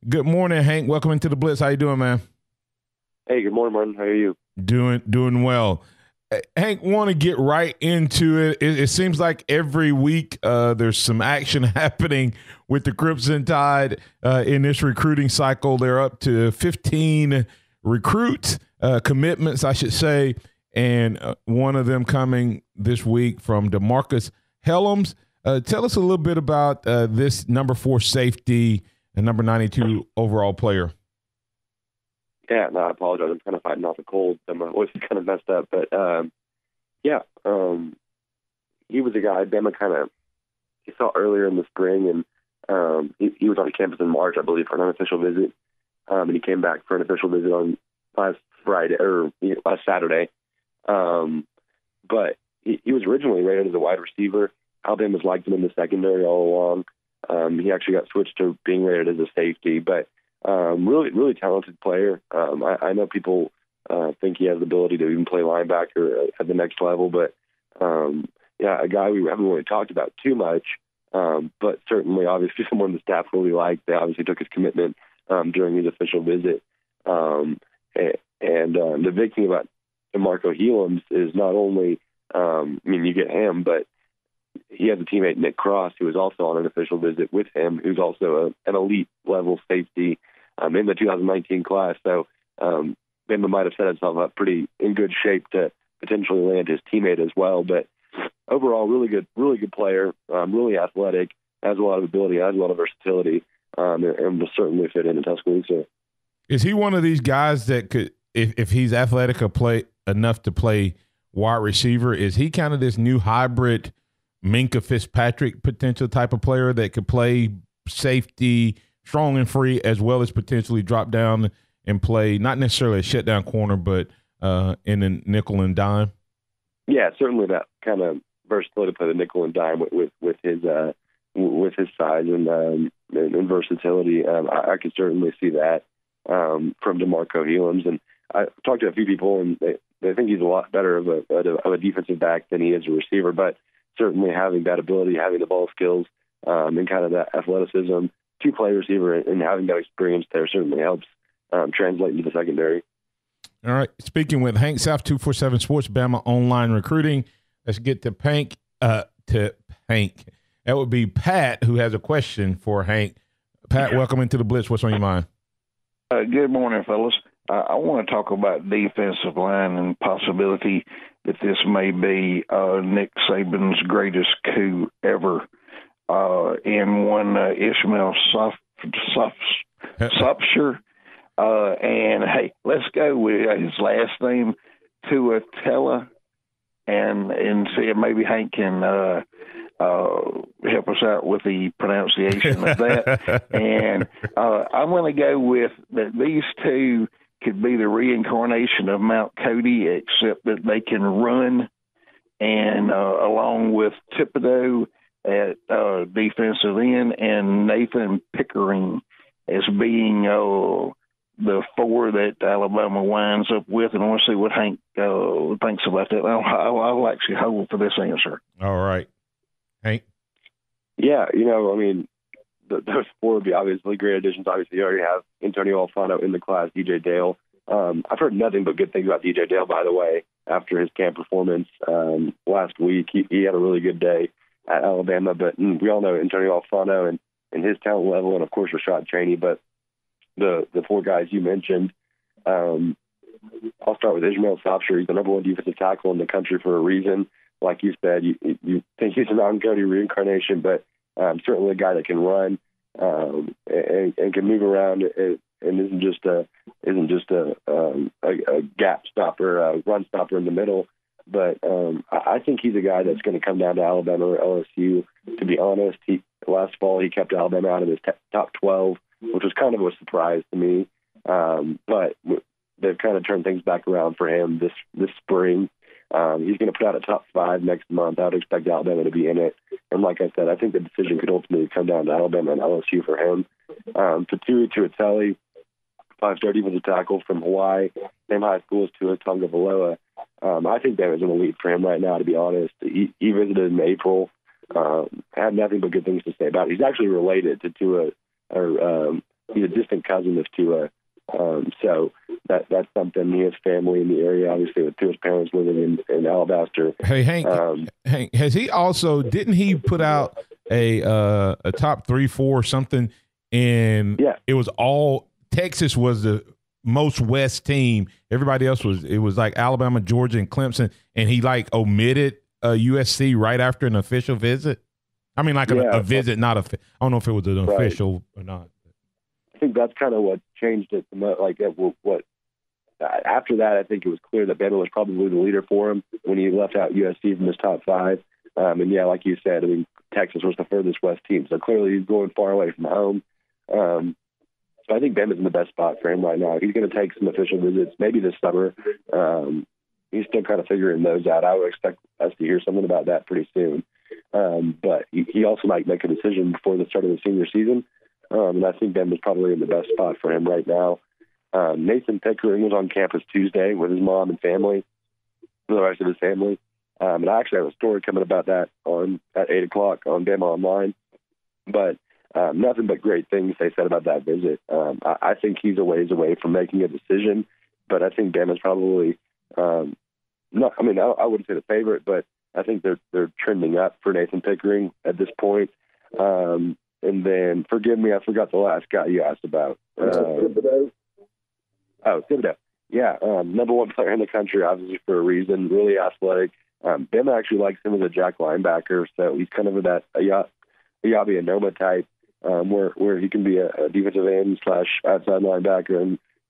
Good morning, Hank. Welcome into the Blitz. How you doing, man? Hey, good morning, Martin. How are you? Doing well. Hank, want to get right into it. It seems like every week there's some action happening with the Crimson Tide in this recruiting cycle. They're up to 15 recruits, commitments, I should say, and one of them coming this week from DeMarcus Helms. Tell us a little bit about this number 4 safety and number 92 overall player. Yeah, no, I apologize. I'm kind of fighting off a cold. My voice is kind of messed up. But, he was a guy Bama he saw earlier in the spring, and he was on campus in March, I believe, for an unofficial visit. And he came back for an official visit on last Saturday. But he was originally rated as a wide receiver. Alabama's liked him in the secondary all along. He actually got switched to being rated as a safety, but really talented player. I know people think he has the ability to even play linebacker at the next level, but a guy we haven't really talked about too much, but certainly obviously someone the staff really liked. They obviously took his commitment during his official visit. And the big thing about DeMarco Helms is not only, you get him, but he has a teammate, Nick Cross, who was also on an official visit with him, who's also an elite level safety in the 2019 class. So Bama might have set himself up pretty in good shape to potentially land his teammate as well. But overall, really good player, really athletic, has a lot of ability, has a lot of versatility, and will certainly fit in Tuscaloosa. Is he one of these guys that could, if he's athletic or play enough to play wide receiver, is he kind of this new hybrid Minka Fitzpatrick potential type of player that could play safety, strong and free, as well as potentially drop down and play not necessarily a shutdown corner, but in a nickel and dime? Yeah, certainly that kind of versatility to play the nickel and dime with his size and versatility. I could certainly see that from DeMarco Helms. And I talked to a few people, and they think he's a lot better of a defensive back than he is a receiver, but certainly having that ability, having the ball skills, and kind of that athleticism to play receiver and having that experience there certainly helps translate into the secondary. All right. Speaking with Hank, South 247 Sports, Bama Online Recruiting. Let's get to Hank. That would be Pat, who has a question for Hank. Pat, welcome into the Blitz. What's on your mind? Good morning, fellas. I want to talk about defensive line and possibility that this may be Nick Saban's greatest coup ever. In one Ishmael Sopsher. And, hey, let's go with his last name, Tuatella, and see if maybe Hank can help us out with the pronunciation of that. And I'm going to go with that these two could be the reincarnation of Mount Cody, except that they can run, and along with Thibodeau at defensive end and Nathan Pickering as being the 4 that Alabama winds up with. And I want to see what Hank thinks about that. I'll actually hold for this answer. All right. Hank? Yeah, those 4 would be obviously great additions. Obviously, you already have Antonio Alfano in the class, DJ Dale. I've heard nothing but good things about DJ Dale, by the way, after his camp performance last week. He had a really good day at Alabama, but we all know Antonio Alfano and his talent level, and, of course, Rashad Chaney. But the 4 guys you mentioned, I'll start with Ishmael Sopsher. He's the number 1 defensive tackle in the country for a reason. Like you said, you think he's a non-Cody reincarnation, but certainly a guy that can run and can move around and isn't just a gap stopper, a run stopper in the middle. But I think he's a guy that's going to come down to Alabama or LSU. To be honest, last fall he kept Alabama out of his top 12, which was kind of a surprise to me. But they've kind of turned things back around for him this spring. He's going to put out a top 5 next month. I would expect Alabama to be in it. And like I said, I think the decision could ultimately come down to Alabama and LSU for him. Tatui Tuateli, 5-star defensive tackle from Hawaii, same high school as Tua Tagovailoa. I think that is an elite for him right now, to be honest. He visited in April, had nothing but good things to say about it. He's actually related to Tua, or he's a distant cousin of Tua. So that's something. He has family in the area, obviously, with Tua's parents living in Alabaster. Hey, Hank, has he also – didn't he put out a top 3, 4 something? And it was all – Texas was the most West team. Everybody else was like Alabama, Georgia, and Clemson. And he, like, omitted USC right after an official visit. I mean, like a visit, not a – I don't know if it was an official or not. I think that's kind of what changed it. Like after that, I think it was clear that Bama was probably the leader for him when he left out USC from his top 5. And yeah, like you said, I mean, Texas was the furthest west team, so clearly he's going far away from home. So I think Bama's in the best spot for him right now. He's going to take some official visits, maybe this summer. He's still kind of figuring those out. I would expect us to hear something about that pretty soon. But he also might make a decision before the start of the senior season. And I think Bama's probably in the best spot for him right now. Nathan Pickering was on campus Tuesday with his mom and family, the rest of his family. And I actually have a story coming about that at 8 o'clock on Bama Online. But nothing but great things they said about that visit. I think he's a ways away from making a decision, but I think Bama's probably not. I mean, I wouldn't say the favorite, but I think they're trending up for Nathan Pickering at this point. And then, forgive me, I forgot the last guy you asked about. Thibodeau. Yeah, number 1 player in the country, obviously for a reason, really athletic. Bama actually likes him as a jack linebacker, so he's kind of that Ayabi Anoma type, where he can be a defensive end / outside linebacker,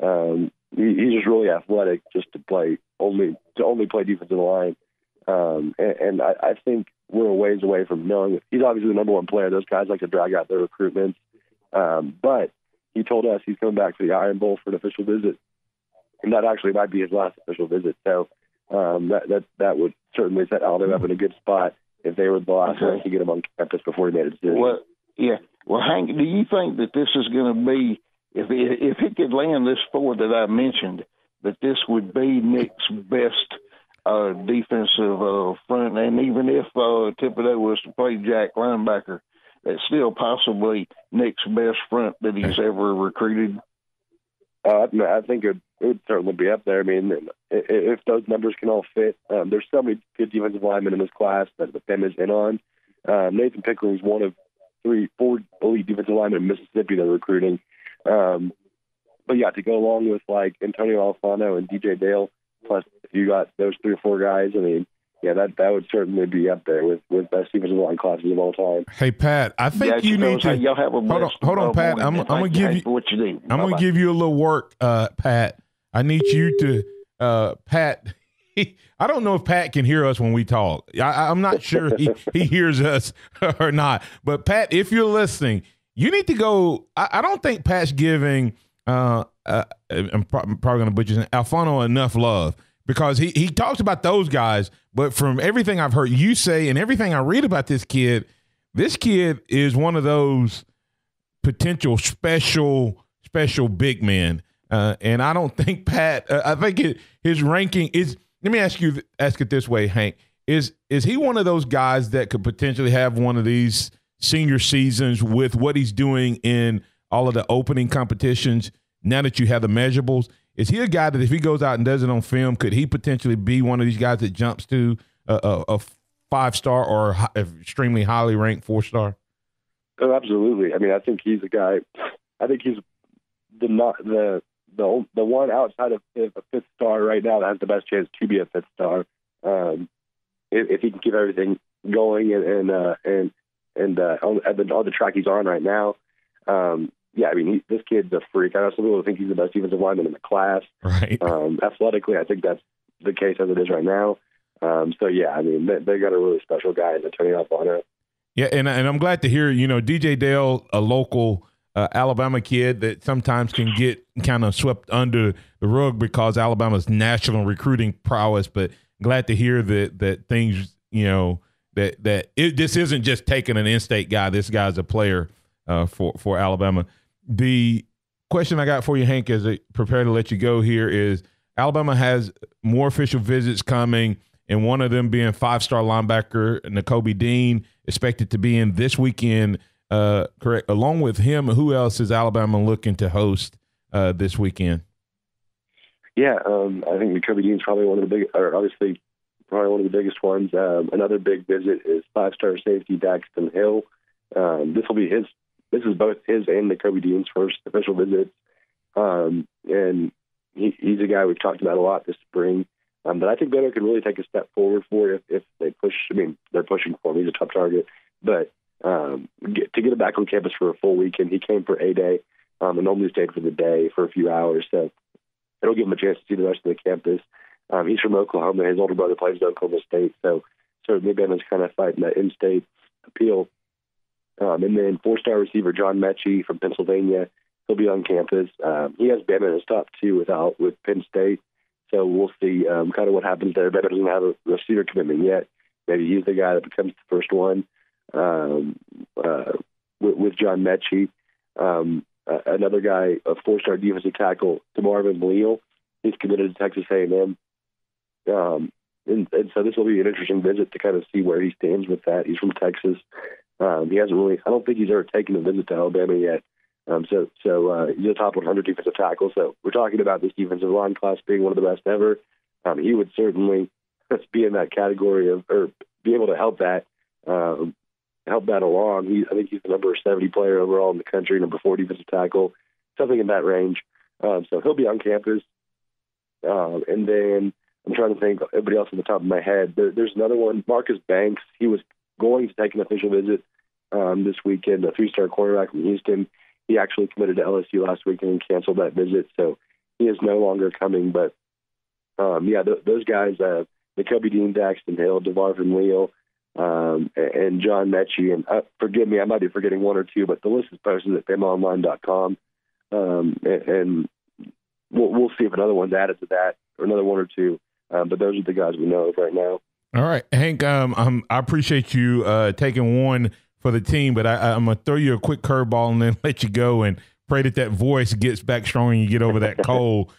and he's just really athletic just to only play defensive line. And I think we're a ways away from knowing. He's obviously the number 1 player. Those guys like to drag out their recruitments. But he told us he's coming back to the Iron Bowl for an official visit, and that actually might be his last official visit. So that would certainly set Alabama up in a good spot if they were the last ones to get him on campus before he made a decision. Well, Hank, do you think that this is going to be, if he could land this 4 that I mentioned, that this would be Nick's best defensive front, and even if Thibodeau was to play jack linebacker, that's still possibly Nick's best front that he's ever recruited? I think it would certainly be up there. I mean, if those numbers can all fit, there's so many good defensive linemen in this class that the Bama is in on. Nathan Pickering is one of 4 elite defensive linemen in Mississippi they're recruiting. But yeah, to go along with like Antonio Alfano and DJ Dale, plus if you got those 3 or 4 guys, I mean, yeah, that would certainly be up there with best defensive line classes of all time. Hey Pat, I think you need to y'all have a hold on, Pat. I'm gonna give you what you need. I'm gonna give you a little work, Pat. I need you to Pat. I don't know if Pat can hear us when we talk. I'm not sure he hears us or not. But Pat, if you're listening, you need to go. I don't think Pat's giving. I'm probably going to butcher Alfano enough love, because he talks about those guys. But from everything I've heard you say and everything I read about this kid is one of those potential special big men. And I don't think Pat. I think his ranking is. Let me ask it this way, Hank. Is he one of those guys that could potentially have one of these senior seasons with what he's doing in all of the opening competitions now that you have the measurables? Is he a guy that if he goes out and does it on film, could he potentially be one of these guys that jumps to a 5-star or extremely highly ranked 4-star? Oh, absolutely. I mean, I think he's a guy. I think he's the one outside of a 5th star right now that has the best chance to be a 5th star. If he can keep everything going and on the track he's on right now. Yeah, I mean, this kid's a freak. I know some people think he's the best defensive lineman in the class. Right. Athletically, I think that's the case as it is right now. So yeah, I mean, they got a really special guy in Antonio Alfano. Yeah, and I'm glad to hear, DJ Dale, a local Alabama kid that sometimes can get kind of swept under the rug because Alabama's national recruiting prowess. But glad to hear that things, this isn't just taking an in-state guy. This guy's a player for Alabama. The question I got for you, Hank, as I prepare to let you go here is Alabama has more official visits coming, and one of them being 5-star linebacker Nakobe Dean, expected to be in this weekend correct? Along with him, who else is Alabama looking to host this weekend? Yeah, I think the Kobe Dean's probably one of the obviously probably one of the biggest ones. Another big visit is 5-star safety Daxton Hill. This is both his and the Kobe Dean's first official visit. And he's a guy we've talked about a lot this spring. But I think Bama could really take a step forward for if they push. I mean, they're pushing for him. He's a tough target. But to get him back on campus for a full weekend, he came for a day and normally stayed for the day for a few hours. So it'll give him a chance to see the rest of the campus. He's from Oklahoma. His older brother plays at Oklahoma State. So certainly Bama's kind of fighting that in-state appeal. And then 4-star receiver John Mechie from Pennsylvania. He'll be on campus. He has Bama in his top 2 with Penn State. So we'll see kind of what happens there. Bama doesn't have a receiver commitment yet. Maybe he's the guy that becomes the first one with John Mechie. Another guy, a 4-star defensive tackle, DeMarvin Leal. He's committed to Texas A&M. And so this will be an interesting visit to kind of see where he stands with that. He's from Texas. He hasn't really – I don't think he's ever taken a visit to Alabama yet. So he's a top 100 defensive tackle. So we're talking about this defensive line class being one of the best ever. He would certainly be in that category or be able to help that along. I think he's the number 70 player overall in the country, number 4 defensive tackle, something in that range. So he'll be on campus. And then I'm trying to think everybody else on the top of my head. There's another one, Marcus Banks. He was going to take an official visit this weekend, a 3-star cornerback from Houston. He actually committed to LSU last weekend and canceled that visit, so he is no longer coming. But, those guys, Kobe Dean, Daxton Hill, DeMarvin Leal, and John Mechie. And forgive me, I might be forgetting one or two, but the list is posted at bamaonline.com. And we'll see if another one's added to that or another one or two. But those are the guys we know of right now. All right, Hank, I appreciate you taking one for the team, but I'm going to throw you a quick curveball and then let you go and pray that voice gets back strong and you get over that cold.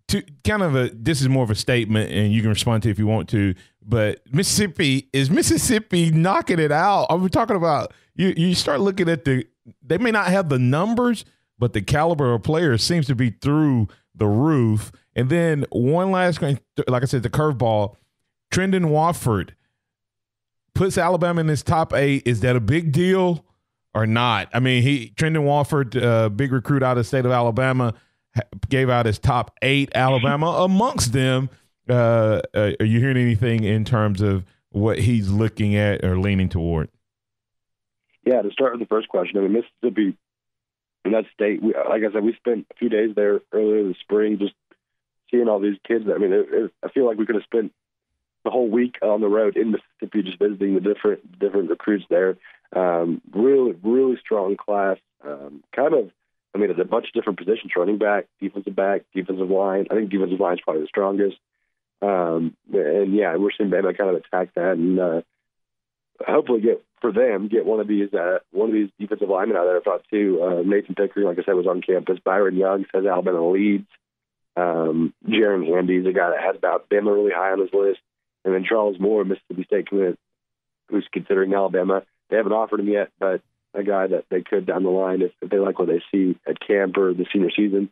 This is more of a statement, and you can respond to it if you want to, but Mississippi knocking it out? I'm talking about you start looking at they may not have the numbers, but the caliber of players seems to be through the roof. And then one last, like I said, the curveball, Trendon Wofford puts Alabama in his top 8. Is that a big deal or not? I mean, Trendon Wofford, big recruit out of the state of Alabama, gave out his top 8 Alabama amongst them. Are you hearing anything in terms of what he's looking at or leaning toward? Yeah, to start with the first question, I mean, Mississippi, in that state, like I said, we spent a few days there earlier this spring just seeing all these kids. I mean, I feel like we could have spent the whole week on the road in Mississippi just visiting the different recruits there. Really, really strong class. It's a bunch of different positions: running back, defensive line. I think defensive line is probably the strongest. We're seeing Bama kind of attack that and hopefully get one of these defensive linemen out there. I thought too. Nathan Pickering, like I said, was on campus. Byron Young says Alabama leads. Jaron Handy's a guy that has about Bama really high on his list. And then Charles Moore, Mississippi State commit, who's considering Alabama. They haven't offered him yet, but a guy that they could down the line if they like what they see at camp or the senior season.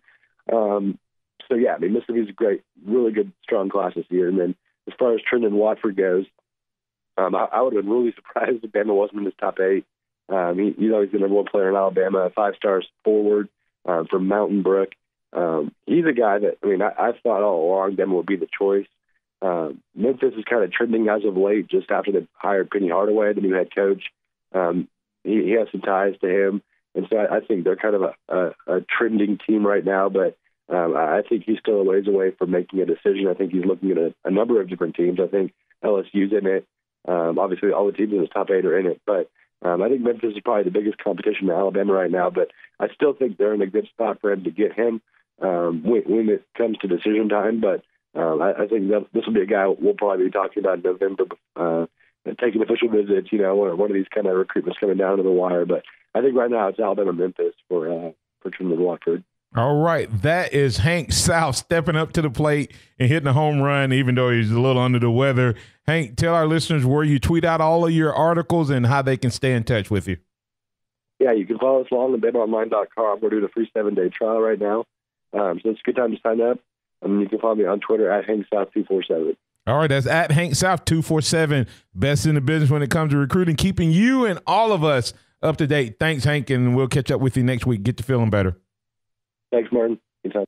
Mississippi's a great, really good, strong class this year. And then as far as Trendon Watford goes, I would have been really surprised if Bama wasn't in his top 8. He's the number 1 player in Alabama, a 5-star forward from Mountain Brook. He's a guy that, I thought all along Bama would be the choice. Memphis is kind of trending as of late, just after they hired Penny Hardaway, the new head coach. He has some ties to him, and so I think they're kind of a trending team right now, but I think he's still a ways away from making a decision. I think he's looking at a number of different teams. I think LSU's in it. Obviously, all the teams in his top 8 are in it, but I think Memphis is probably the biggest competition to Alabama right now, but I still think they're in a good spot for him to get him when it comes to decision time, but I think this will be a guy we'll probably be talking about in November, taking official visits, or one of these kind of recruitments coming down to the wire. But I think right now it's Alabama-Memphis for Trendon Watford. All right. That is Hank South stepping up to the plate and hitting a home run, even though he's a little under the weather. Hank, tell our listeners where you tweet out all of your articles and how they can stay in touch with you. Yeah, you can follow us along at betonline.com. We're doing a free 7-day trial right now. So it's a good time to sign up. And you can follow me on Twitter at HankSouth247. All right, that's at Hank South 247. Best in the business when it comes to recruiting, keeping you and all of us up to date. Thanks, Hank, and we'll catch up with you next week. Get to feeling better. Thanks, Martin. Anytime.